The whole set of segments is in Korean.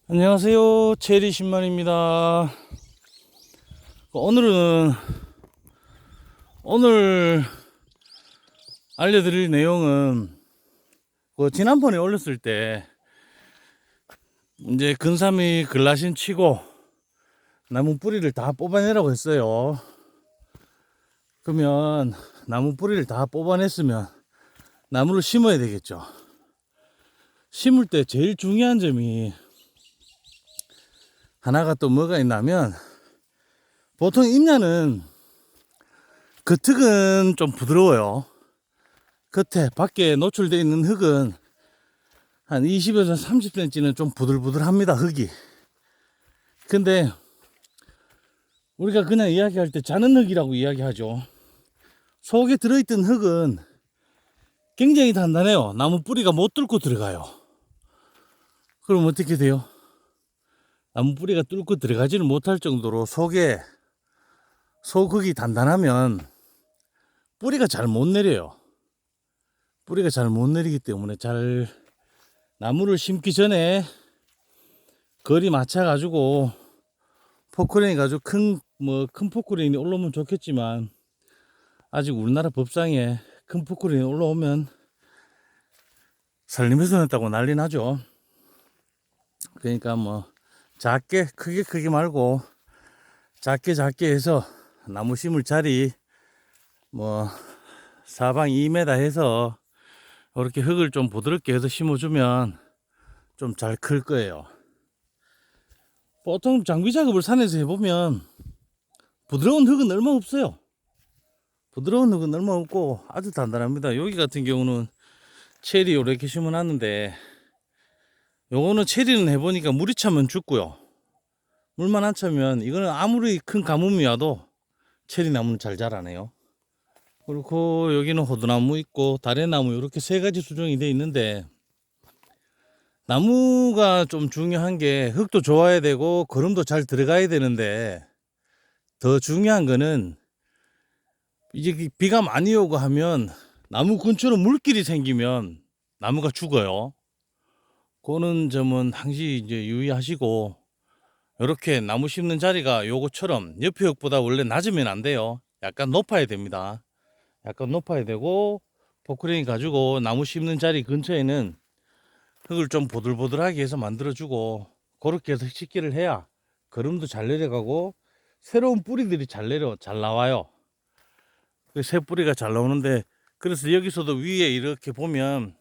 안녕하세요, 체리 신만입니다. 오늘 알려드릴 내용은 지난번에 올렸을 때 이제 근삼이 글라신 치고 나무 뿌리를 다 뽑아내라고 했어요. 그러면 나무 뿌리를 다 뽑아냈으면 나무를 심어야 되겠죠. 심을 때 제일 중요한 점이 하나가 또 뭐가 있냐면, 보통 임야는 겉흙은 좀 부드러워요. 겉에 밖에 노출되어 있는 흙은 한 20에서 30cm는 좀 부들부들합니다, 흙이. 근데 우리가 그냥 이야기할 때 자는 흙이라고 이야기하죠. 속에 들어있던 흙은 굉장히 단단해요. 나무 뿌리가 못 뚫고 들어가요. 그럼 어떻게 돼요? 나무 뿌리가 뚫고 들어가지는 못할 정도로 속흙이 단단하면 뿌리가 잘 못 내려요. 뿌리가 잘 못 내리기 때문에 나무를 심기 전에 거리 맞춰가지고 포크레인 가지고 큰 포크레인이 올라오면 좋겠지만, 아직 우리나라 법상에 큰 포크레인이 올라오면 산림훼손 했다고 난리 나죠. 그러니까 크게 말고 작게 해서 나무 심을 자리 사방 2m 해서 이렇게 흙을 좀 부드럽게 해서 심어주면 좀 잘 클 거예요. 보통 장비 작업을 산에서 해보면 부드러운 흙은 얼마 없어요. 부드러운 흙은 얼마 없고 아주 단단합니다. 여기 같은 경우는 체리 이렇게 심어놨는데, 요거는 체리는 해보니까 물이 차면 죽고요. 물만 안 차면 이거는 아무리 큰 가뭄이 와도 체리 나무는 잘 자라네요. 그리고 여기는 호두나무 있고 다래나무 이렇게 세 가지 수종이 되어 있는데, 나무가 좀 중요한 게 흙도 좋아야 되고 거름도 잘 들어가야 되는데, 더 중요한 거는 이제 비가 많이 오고 하면 나무 근처로 물길이 생기면 나무가 죽어요. 그거는 점은 항상 이제 유의하시고, 이렇게 나무 심는 자리가 요거처럼 옆에 흙보다 원래 낮으면 안 돼요. 약간 높아야 됩니다. 약간 높아야 되고, 포크레인 가지고 나무 심는 자리 근처에는 흙을 좀 보들보들하게 해서 만들어주고, 그렇게 해서 식기를 해야 거름도 잘 내려가고 새로운 뿌리들이 잘 나와요. 새 뿌리가 잘 나오는데, 그래서 여기서도 위에 이렇게 보면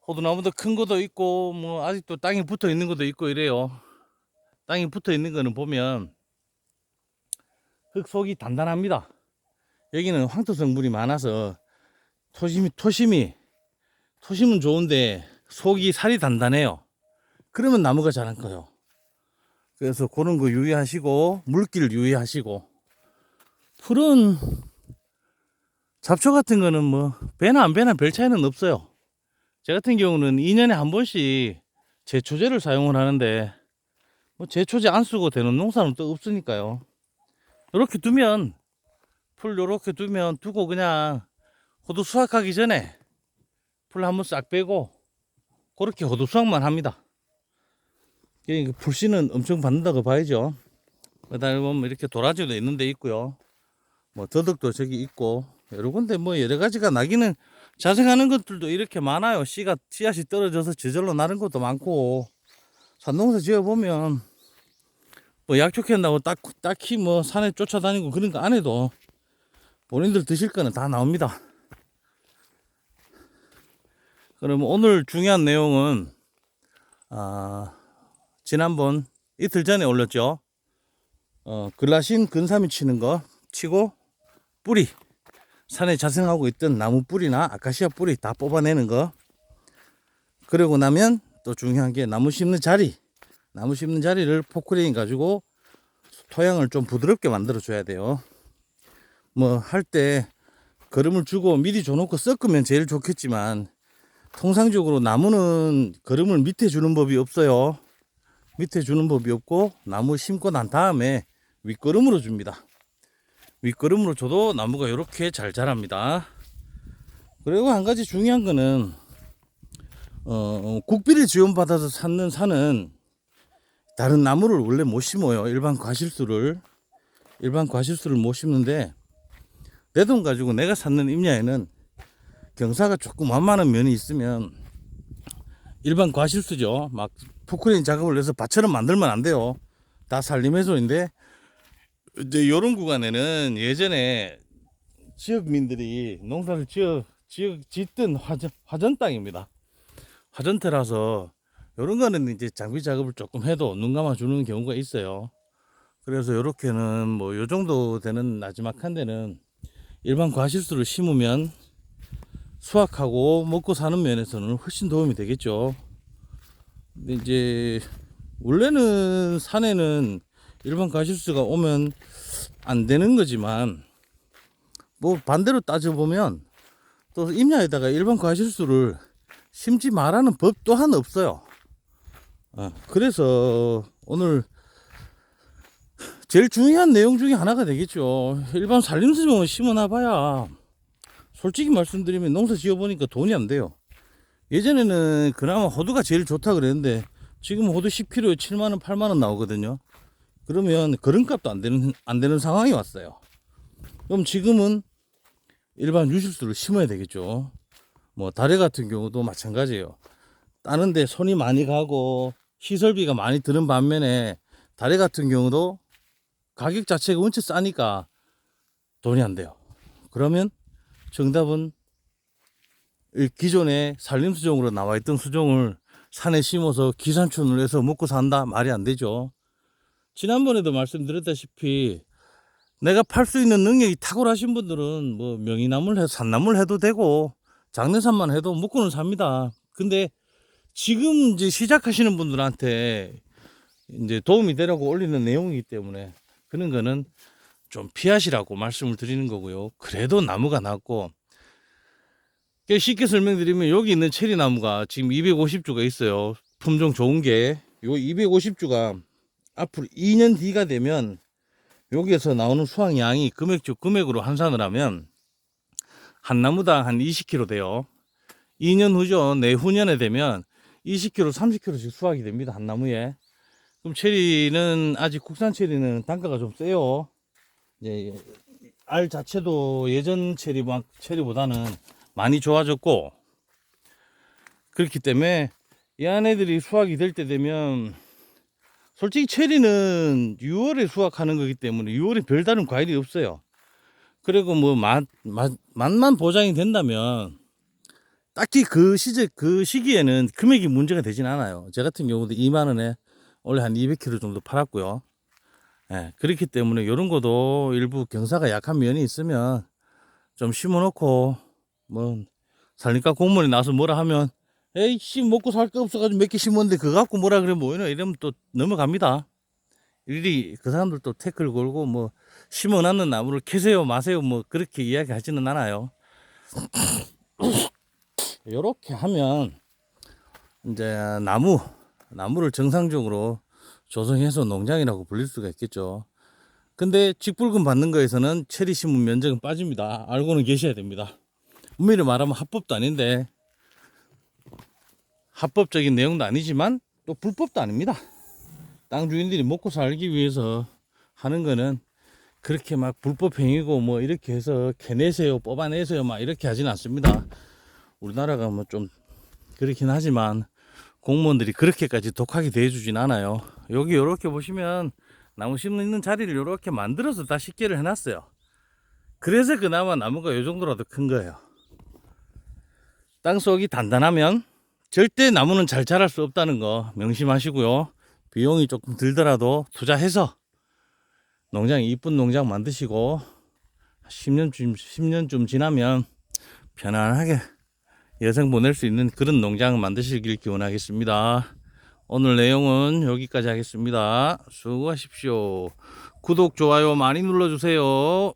호두나무도 큰 것도 있고 아직도 땅에 붙어 있는 것도 있고 이래요. 땅에 붙어 있는 거는 보면 흙 속이 단단합니다. 여기는 황토 성분이 많아서 토심은 좋은데 속이 살이 단단해요. 그러면 나무가 잘 안 커요. 그래서 그런 거 유의하시고, 물기를 유의하시고, 풀은 잡초 같은 거는 배나 안 배나 별 차이는 없어요. 제 같은 경우는 2년에 한 번씩 제초제를 사용을 하는데, 제초제 안 쓰고 되는 농사는 또 없으니까요. 이렇게 두면 두고 그냥 호두 수확하기 전에 풀 한번 싹 빼고 그렇게 호두 수확만 합니다. 풀씨는 엄청 받는다고 봐야죠. 그다음에 보면 이렇게 도라지도 있는 데 있고요. 더덕도 저기 있고 여러 군데 여러 가지가 나기는, 자생하는 것들도 이렇게 많아요. 씨앗이 떨어져서 저절로 나는 것도 많고, 산농사 지어보면 약초캐 한다고 딱히 산에 쫓아다니고 그런 거 안 해도 본인들 드실 거는 다 나옵니다. 그럼 오늘 중요한 내용은, 지난번 이틀 전에 올렸죠. 글라신 근삼이 치는 거 치고 뿌리, 산에 자생하고 있던 나무 뿌리나 아카시아 뿌리 다 뽑아내는 거. 그러고 나면 또 중요한 게 나무 심는 자리를 포크레인 가지고 토양을 좀 부드럽게 만들어 줘야 돼요. 할 때 거름을 주고 미리 줘놓고 섞으면 제일 좋겠지만, 통상적으로 나무는 거름을 밑에 주는 법이 없어요. 밑에 주는 법이 없고, 나무 심고 난 다음에 윗거름으로 줍니다. 윗거름으로 줘도 나무가 이렇게 잘 자랍니다. 그리고 한 가지 중요한 거는, 국비를 지원받아서 찾는 산은 다른 나무를 원래 못 심어요. 일반 과실수를 못 심는데 내 돈 가지고 내가 샀는 임야에는 경사가 조금 완만한 면이 있으면 일반 과실수죠. 막 포크레인 작업을 해서 밭처럼 만들면 안 돼요. 다 산림해소인데 이제 요런 구간에는 예전에 지역민들이 농사를 짓던 화전 땅입니다. 화전터라서 요런 거는 이제 장비 작업을 조금 해도 눈 감아 주는 경우가 있어요. 그래서 요렇게는 뭐 요 정도 되는 나지막한 데는 일반 과실수를 심으면 수확하고 먹고 사는 면에서는 훨씬 도움이 되겠죠. 근데 이제 원래는 산에는 일반 과실수가 오면 안 되는 거지만 뭐 반대로 따져보면 또 임야에다가 일반 과실수를 심지 말라는 법 또한 없어요. 그래서 오늘 제일 중요한 내용 중에 하나가 되겠죠. 일반 산림수종을 심어놔봐야 솔직히 말씀드리면 농사 지어보니까 돈이 안 돼요. 예전에는 그나마 호두가 제일 좋다 그랬는데 지금 호두 10kg에 7만원 8만원 나오거든요. 그러면 그런값도 안 되는 상황이 왔어요. 그럼 지금은 일반 유실수를 심어야 되겠죠. 뭐 다래 같은 경우도 마찬가지예요. 따는데 손이 많이 가고 시설비가 많이 드는 반면에 다래 같은 경우도 가격 자체가 원체 싸니까 돈이 안 돼요. 그러면 정답은 기존에 산림수종으로 나와 있던 수종을 산에 심어서 기산촌을 해서 먹고 산다? 말이 안 되죠. 지난번에도 말씀드렸다시피 내가 팔 수 있는 능력이 탁월하신 분들은 뭐 명이나물 해도 산나물 해도 되고 장내산만 해도 먹고는 삽니다. 근데 지금 이제 시작하시는 분들한테 이제 도움이 되라고 올리는 내용이기 때문에 그런 거는 좀 피하시라고 말씀을 드리는 거고요. 그래도 나무가 낫고 쉽게 설명드리면 여기 있는 체리나무가 지금 250주가 있어요. 품종 좋은 게 요 250주가 앞으로 2년 뒤가 되면 여기에서 나오는 수확량이 금액으로 환산을 하면 한 나무당 한 20kg 돼요. 2년 후죠. 내후년에 되면 20kg, 30kg씩 수확이 됩니다. 한 나무에. 그럼 체리는 아직 국산 체리는 단가가 좀 세요. 이제 알 자체도 예전 체리보다는 많이 좋아졌고 그렇기 때문에 이 안에들이 수확이 될 때 되면 솔직히 체리는 6월에 수확하는 거기 때문에 6월에 별다른 과일이 없어요. 그리고 뭐 맛만 보장이 된다면 딱히 그 시기에는 금액이 문제가 되진 않아요. 제 같은 경우도 2만원에 원래 한 200kg 정도 팔았고요. 예, 그렇기 때문에 이런 것도 일부 경사가 약한 면이 있으면 좀 심어놓고 뭐 산림과 공무원이 나서 뭐라 하면 에이씨 먹고 살 거 없어가지고 몇 개 심었는데 그거 갖고 뭐라 그래 뭐이나 이러면 또 넘어갑니다. 일일이 그 사람들 또 태클 걸고 뭐 심어놨는 나무를 캐세요 마세요 뭐 그렇게 이야기하지는 않아요. 이렇게 하면 이제 나무를 정상적으로 조성해서 농장이라고 불릴 수가 있겠죠. 근데 직불금 받는 거에서는 체리 심은 면적은 빠집니다. 알고는 계셔야 됩니다. 엄밀히 말하면 합법도 아닌데 합법적인 내용도 아니지만 또 불법도 아닙니다. 땅 주인들이 먹고 살기 위해서 하는 거는 그렇게 막 불법 행위고 뭐 이렇게 해서 캐내세요 뽑아내세요 막 이렇게 하진 않습니다. 우리나라가 뭐 좀 그렇긴 하지만 공무원들이 그렇게까지 독하게 대해주진 않아요. 여기 이렇게 보시면 나무 심는 자리를 이렇게 만들어서 다 식재를 해놨어요. 그래서 그나마 나무가 이 정도라도 큰 거예요. 땅속이 단단하면 절대 나무는 잘 자랄 수 없다는 거 명심하시고요. 비용이 조금 들더라도 투자해서 이쁜 농장 만드시고 10년쯤 지나면 편안하게 여생 보낼 수 있는 그런 농장 만드시길 기원하겠습니다. 오늘 내용은 여기까지 하겠습니다. 수고하십시오. 구독, 좋아요 많이 눌러주세요.